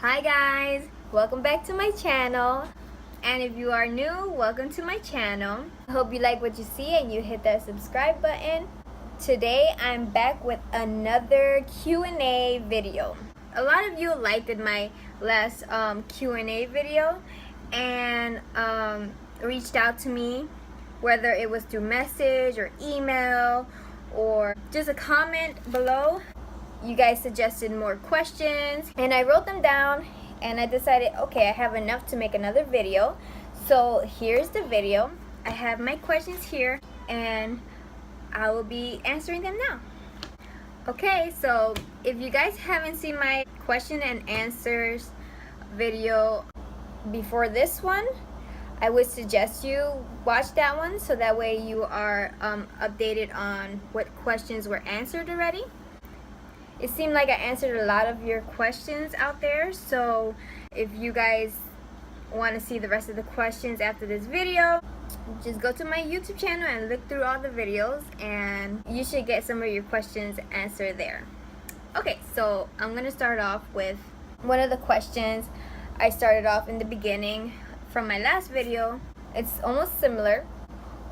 Hi guys, welcome back to my channel. And if you are new, welcome to my channel. I hope you like what you see and you hit that subscribe button. Today I'm back with another Q&A video. A lot of you liked my last Q&A video and reached out to me, whether it was through message or email or just a comment below. You guys suggested more questions and I wrote them down and I decided, okay, I have enough to make another video. So here's the video. I have my questions here and I will be answering them now. Okay, so if you guys haven't seen my question and answers video before this one, I would suggest you watch that one so that way you are updated on what questions were answered already. It seemed like I answered a lot of your questions out there, so if you guys want to see the rest of the questions after this video, just go to my YouTube channel and look through all the videos and you should get some of your questions answered there. Okay, so I'm going to start off with one of the questions I started off in the beginning from my last video. It's almost similar,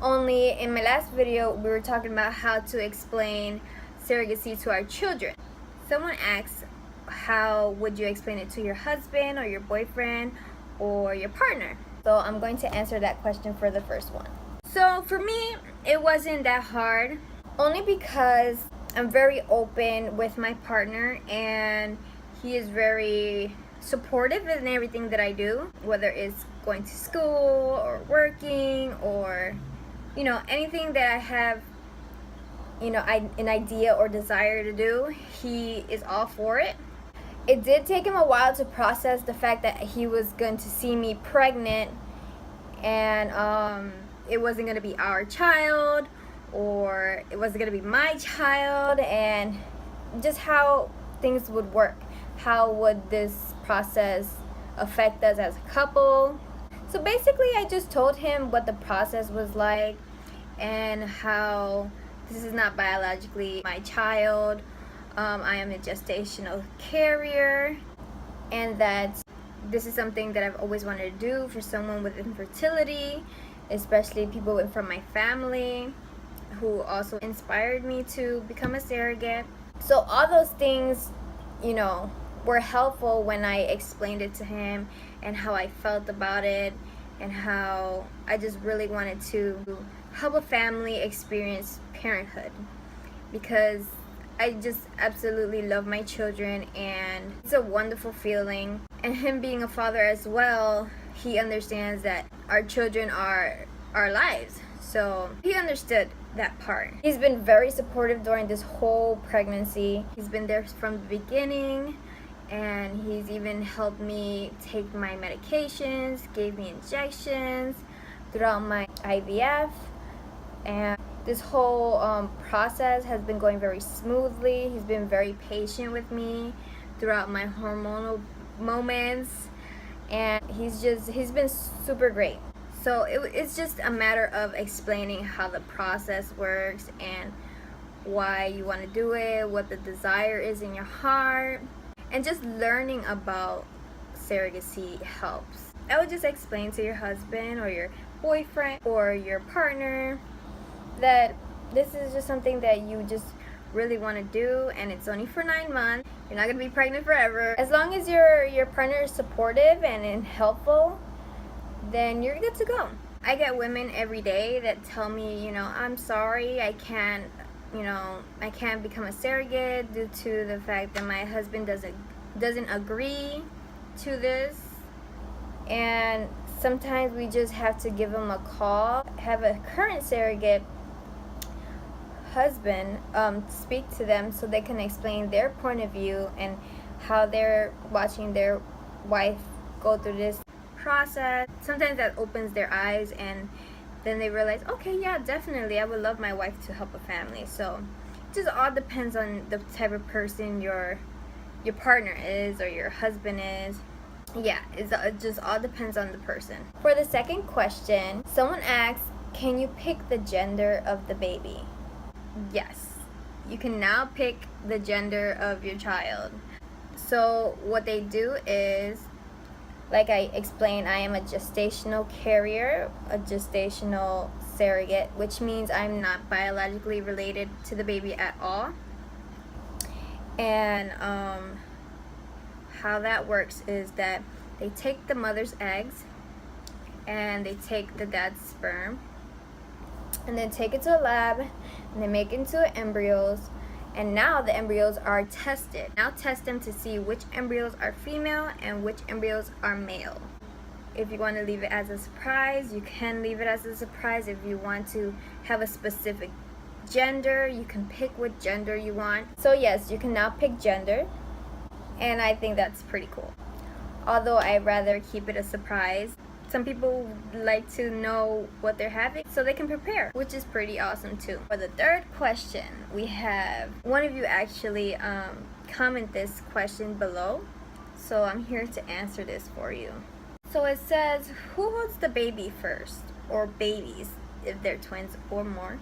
only in my last video we were talking about how to explain surrogacy to our children. Someone asks, how would you explain it to your husband or your boyfriend or your partner? So I'm going to answer that question for the first one. So for me, it wasn't that hard, only because I'm very open with my partner and he is very supportive in everything that I do, whether it's going to school or working or, you know, anything that I have, you know, an idea or desire to do, he is all for it. It did take him a while to process the fact that he was going to see me pregnant and it wasn't going to be our child or it wasn't going to be my child, and just how things would work. How would this process affect us as a couple? So basically I just told him what the process was like and how this is not biologically my child. I am a gestational carrier, and that this is something that I've always wanted to do for someone with infertility, especially people from my family who also inspired me to become a surrogate. So all those things, you know, were helpful when I explained it to him and how I felt about it and how I just really wanted to help a family experience parenthood, because I just absolutely love my children and it's a wonderful feeling. And him being a father as well, he understands that our children are our lives, so he understood that part. He's been very supportive during this whole pregnancy. He's been there from the beginning and he's even helped me take my medications, gave me injections throughout my IVF, and this whole process has been going very smoothly. He's been very patient with me throughout my hormonal moments, and he's been super great. So it's just a matter of explaining how the process works and why you want to do it, what the desire is in your heart, and just learning about surrogacy helps. I would just explain to your husband or your boyfriend or your partner that this is just something that you just really want to do, and it's only for 9 months. You're not going to be pregnant forever. As long as your partner is supportive and helpful, then you're good to go. I get women every day that tell me, you know, I'm sorry, I can't become a surrogate due to the fact that my husband doesn't agree to this. And sometimes we just have to give them a call, have a current surrogate husband speak to them so they can explain their point of view and how they're watching their wife go through this process. Sometimes that opens their eyes and then they realize, okay, yeah, definitely I would love my wife to help a family. So it just all depends on the type of person your partner is or your husband is. Yeah, it just all depends on the person. For the second question, someone asks, can you pick the gender of the baby? Yes, you can now pick the gender of your child. So what they do is, like I explained, I am a gestational carrier, a gestational surrogate, which means I'm not biologically related to the baby at all. And how that works is that they take the mother's eggs and they take the dad's sperm and then take it to a lab and they make it into embryos. And now the embryos are tested. Now test them to see which embryos are female and which embryos are male. If you want to leave it as a surprise, you can leave it as a surprise. If you want to have a specific gender, you can pick what gender you want. So yes, you can now pick gender, and I think that's pretty cool. Although I'd rather keep it a surprise. Some people like to know what they're having so they can prepare, which is pretty awesome too. For the third question, we have one of you actually comment this question below, so I'm here to answer this for you. So it says, who holds the baby first, or babies if they're twins or more?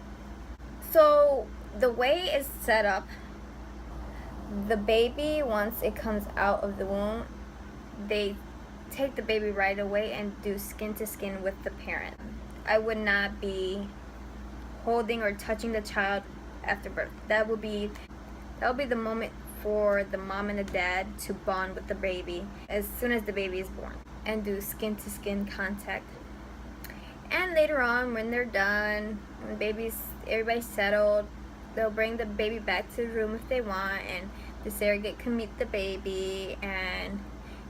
So the way it's set up, the baby, once it comes out of the womb, they take the baby right away and do skin to skin with the parent. I would not be holding or touching the child after birth. That will be the moment for the mom and the dad to bond with the baby as soon as the baby is born and do skin to skin contact. And later on, when they're done, when everybody's settled, they'll bring the baby back to the room if they want, and the surrogate can meet the baby, and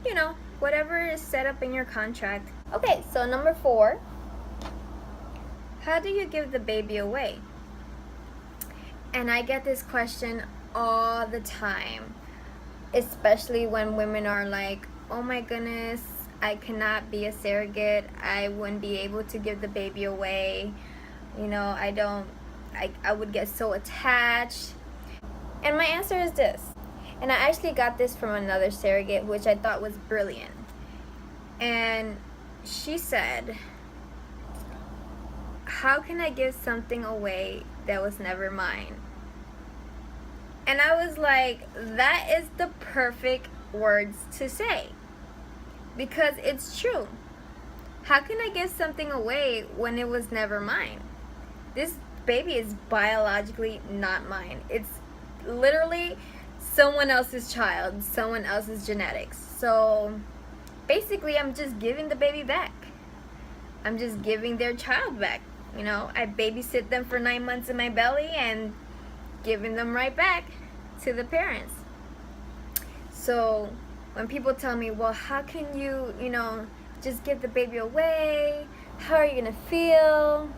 you know, whatever is set up in your contract. Okay, so number 4, how do you give the baby away? And I get this question all the time, especially when women are like, oh my goodness, I cannot be a surrogate, I wouldn't be able to give the baby away, you know, I would get so attached. And my answer is this, and I actually got this from another surrogate, which I thought was brilliant. And she said, how can I give something away that was never mine? And I was like, that is the perfect words to say, because it's true. How can I give something away when it was never mine? This baby is biologically not mine. It's literally someone else's child, someone else's genetics. So basically, I'm just giving the baby back. I'm just giving their child back. You know, I babysit them for 9 months in my belly and giving them right back to the parents. So when people tell me, well, how can you, you know, just give the baby away? How are you gonna feel?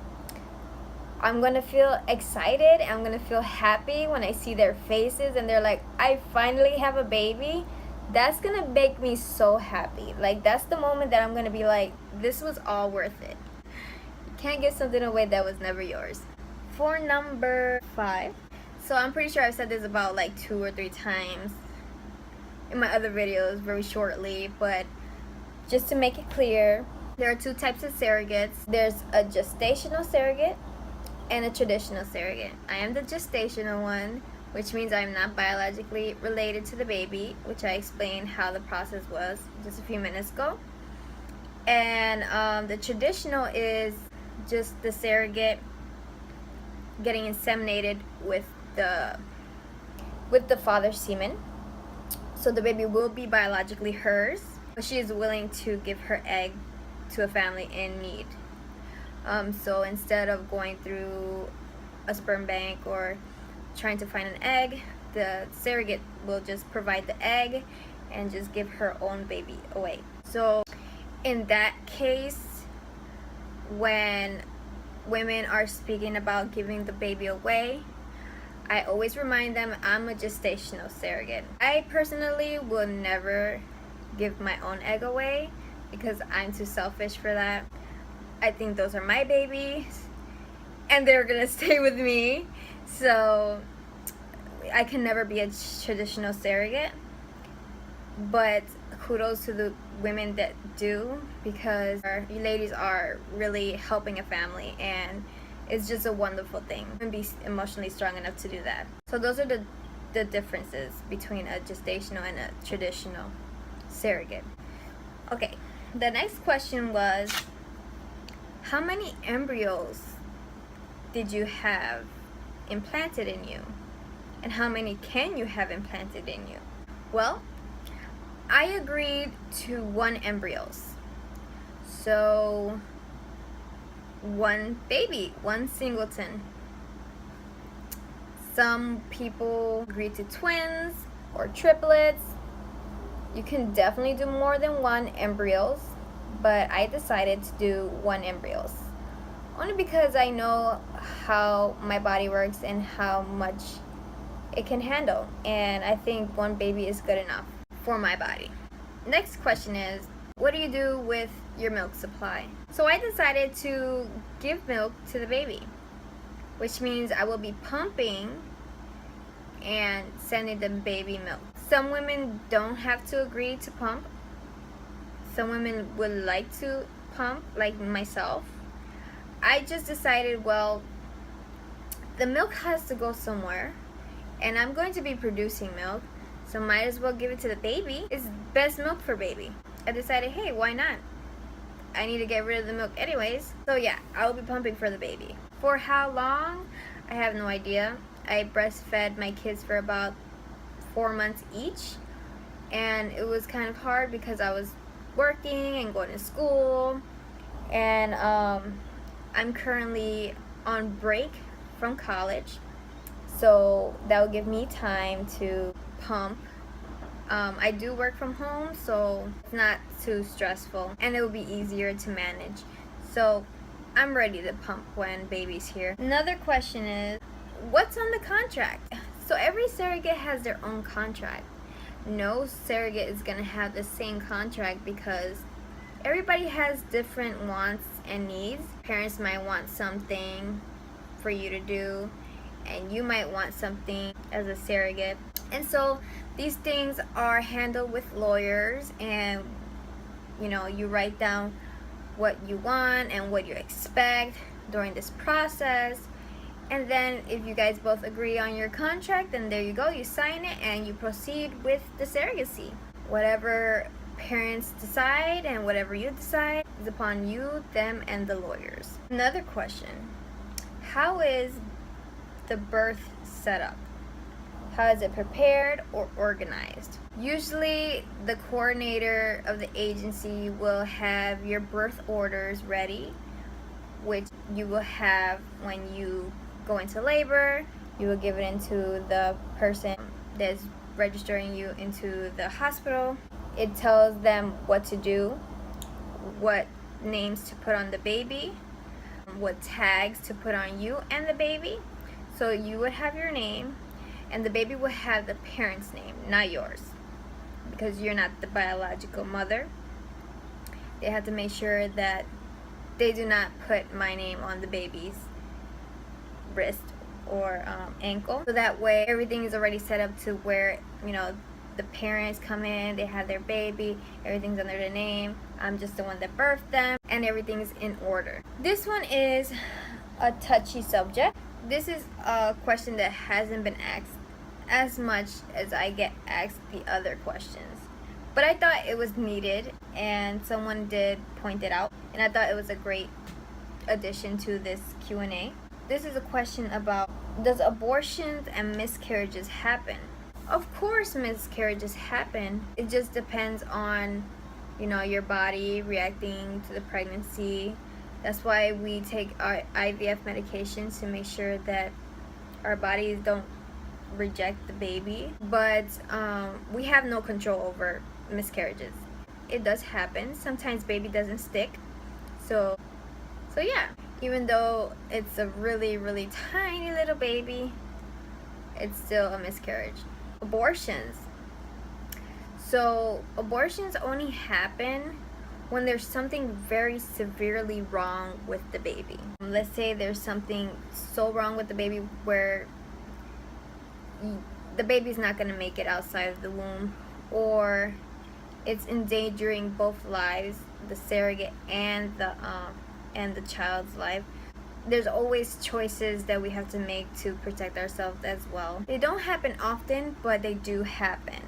I'm gonna feel excited. I'm gonna feel happy when I see their faces and they're like, I finally have a baby. That's gonna make me so happy. Like, that's the moment that I'm gonna be like, this was all worth it. You can't give something away that was never yours. For number 5, so I'm pretty sure I've said this about like 2 or 3 times in my other videos very shortly, but just to make it clear, there are 2 types of surrogates. There's a gestational surrogate and a traditional surrogate. I am the gestational one, which means I'm not biologically related to the baby, which I explained how the process was just a few minutes ago. And the traditional is just the surrogate getting inseminated with the father's semen. So the baby will be biologically hers, but she is willing to give her egg to a family in need. So instead of going through a sperm bank or trying to find an egg, the surrogate will just provide the egg and just give her own baby away. So in that case, when women are speaking about giving the baby away, I always remind them I'm a gestational surrogate. I personally will never give my own egg away because I'm too selfish for that. I think those are my babies and they're gonna stay with me. So I can never be a traditional surrogate, but kudos to the women that do, because you ladies are really helping a family and it's just a wonderful thing, and be emotionally strong enough to do that. So those are the the differences between a gestational and a traditional surrogate. Okay, the next question was, how many embryos did you have implanted in you? And how many can you have implanted in you? Well, I agreed to 1 embryos. So 1 baby, 1 singleton. Some people agree to twins or triplets. You can definitely do more than 1 embryos, but I decided to do 1 embryos. Only because I know how my body works and how much it can handle, and I think 1 baby is good enough for my body. Next question is, what do you do with your milk supply? So I decided to give milk to the baby, which means I will be pumping and sending the baby milk. Some women don't have to agree to pump. Some women would like to pump, like myself. I just decided, well, the milk has to go somewhere, and I'm going to be producing milk, so might as well give it to the baby. It's best milk for baby. I decided, hey, why not? I need to get rid of the milk anyways. So yeah, I will be pumping for the baby. For how long? I have no idea. I breastfed my kids for about 4 months each, and it was kind of hard because I was working and going to school, and I'm currently on break from college, so that will give me time to pump. I do work from home, so it's not too stressful, and it will be easier to manage. So I'm ready to pump when baby's here. Another question is, what's on the contract? So every surrogate has their own contract. No surrogate is gonna have the same contract because everybody has different wants and needs. Parents might want something for you to do, and you might want something as a surrogate. And so these things are handled with lawyers, and you write down what you want and what you expect during this process. And then if you guys both agree on your contract, then there you go, you sign it and you proceed with the surrogacy. Whatever parents decide and whatever you decide is upon you, them, and the lawyers. Another question, how is the birth set up? How is it prepared or organized? Usually the coordinator of the agency will have your birth orders ready, which you will have when you go into labor. You will give it into the person that's registering you into the hospital. It tells them what to do, what names to put on the baby, what tags to put on you and the baby. So you would have your name, and the baby will have the parent's name, not yours, because you're not the biological mother. They have to make sure that they do not put my name on the baby's wrist or ankle, so that way everything is already set up to where the parents come in, they have their baby, everything's under their name. I'm just the one that birthed them, and everything's in order. This one is a touchy subject. This is a question that hasn't been asked as much as I get asked the other questions, but I thought it was needed, and someone did point it out, and I thought it was a great addition to this Q&A. This is a question about, does abortions and miscarriages happen? Of course miscarriages happen. It just depends on your body reacting to the pregnancy. That's why we take our IVF medications, to make sure that our bodies don't reject the baby. But we have no control over miscarriages. It does happen. Sometimes baby doesn't stick. So yeah, even though it's a really, really tiny little baby, it's still a miscarriage. Abortions. So abortions only happen when there's something very severely wrong with the baby. Let's say there's something so wrong with the baby where the baby's not going to make it outside of the womb, or it's endangering both lives, the surrogate and the child's life. there's always choices that we have to make to protect ourselves as well. They don't happen often, but they do happen.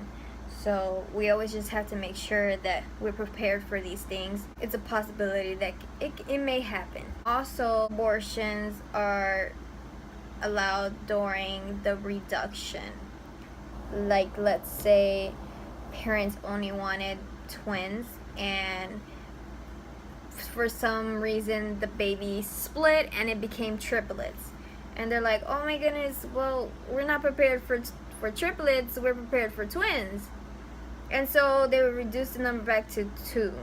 So we always just have to make sure that we're prepared for these things. It's a possibility that it may happen. Also, abortions are allowed during the reduction. Like, let's say parents only wanted twins, and for some reason the baby split and it became triplets, and they're like, oh my goodness, well, we're not prepared for triplets, we're prepared for twins. And so they would reduce the number back to 2,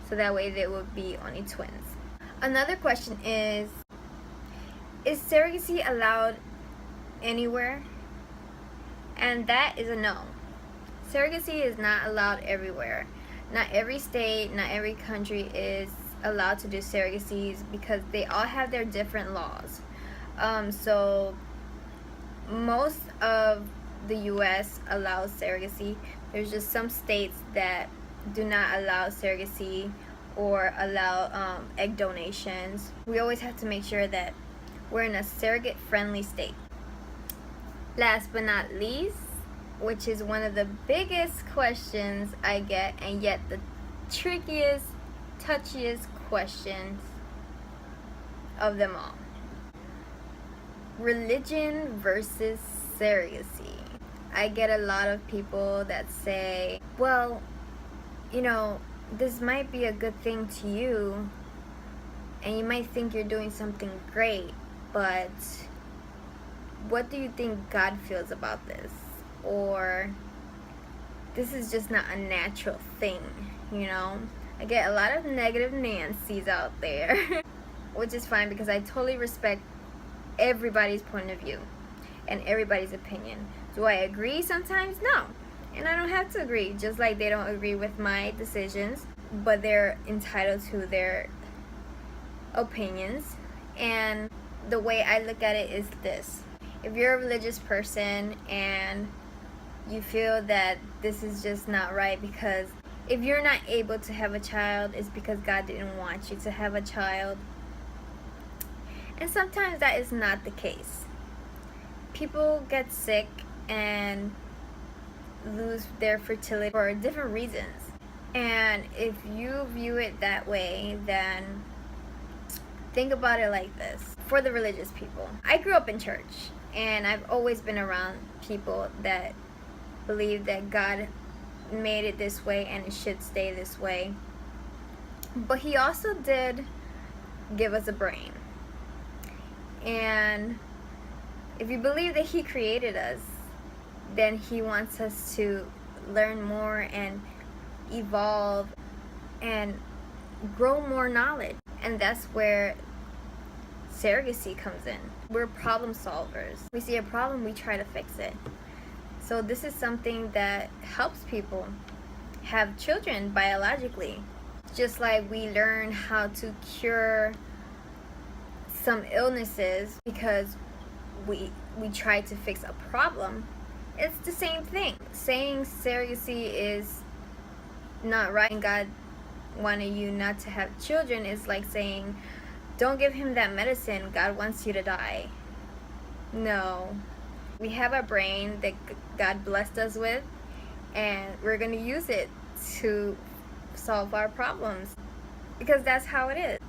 so that way there would be only twins. Another question is surrogacy allowed anywhere? And that is a no. Surrogacy is not allowed everywhere. Not every state, not every country is allowed to do surrogacies, because they all have their different laws. So most of the US allows surrogacy. There's just some states that do not allow surrogacy or allow egg donations. We always have to make sure that we're in a surrogate friendly state. Last but not least, which is one of the biggest questions I get, and yet the trickiest, touchiest questions of them all: religion versus surrogacy. I get a lot of people that say, well, you know, this might be a good thing to you, and you might think you're doing something great, but what do you think God feels about this? Or this is just not a natural thing, you know? I get a lot of negative Nancy's out there, which is fine, because I totally respect everybody's point of view and everybody's opinion. Do I agree sometimes? No. And I don't have to agree, just like they don't agree with my decisions, but they're entitled to their opinions. And the way I look at it is this: if you're a religious person and you feel that this is just not right, because if you're not able to have a child, it's because God didn't want you to have a child. And sometimes that is not the case. People get sick and lose their fertility for different reasons. And if you view it that way, then think about it like this. For the religious people, I grew up in church, and I've always been around people that believe that God made it this way and it should stay this way. But he also did give us a brain. And if you believe that he created us, then he wants us to learn more and evolve and grow more knowledge. And that's where surrogacy comes in. We're problem solvers. We see a problem, we try to fix it. So this is something that helps people have children biologically. Just like we learn how to cure some illnesses because we try to fix a problem, it's the same thing. Saying surrogacy is not right and God wanted you not to have children is like saying, don't give him that medicine, God wants you to die. No. We have a brain that God blessed us with, and we're going to use it to solve our problems, because that's how it is.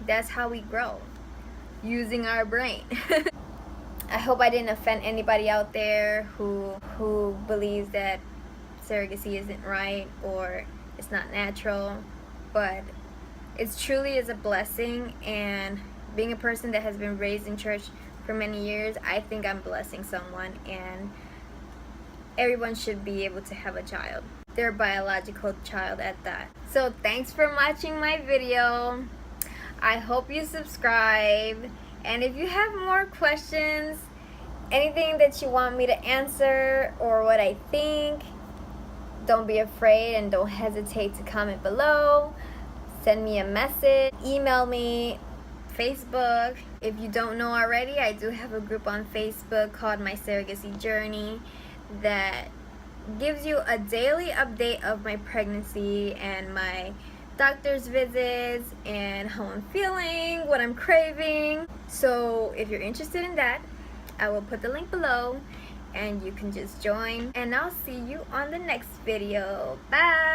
That's how we grow, using our brain. I hope I didn't offend anybody out there who believes that surrogacy isn't right or it's not natural, but it truly is a blessing. And being a person that has been raised in church for many years, I think I'm blessing someone, and everyone should be able to have a child, their biological child at that. So thanks for watching my video. I hope you subscribe, and if you have more questions, anything that you want me to answer or what I think, don't be afraid and don't hesitate to comment below. Send me a message, email me, Facebook. If you don't know already, I do have a group on Facebook called My Surrogacy Journey that gives you a daily update of my pregnancy and my doctor's visits and how I'm feeling, what I'm craving. So if you're interested in that, I will put the link below and you can just join, and I'll see you on the next video. Bye.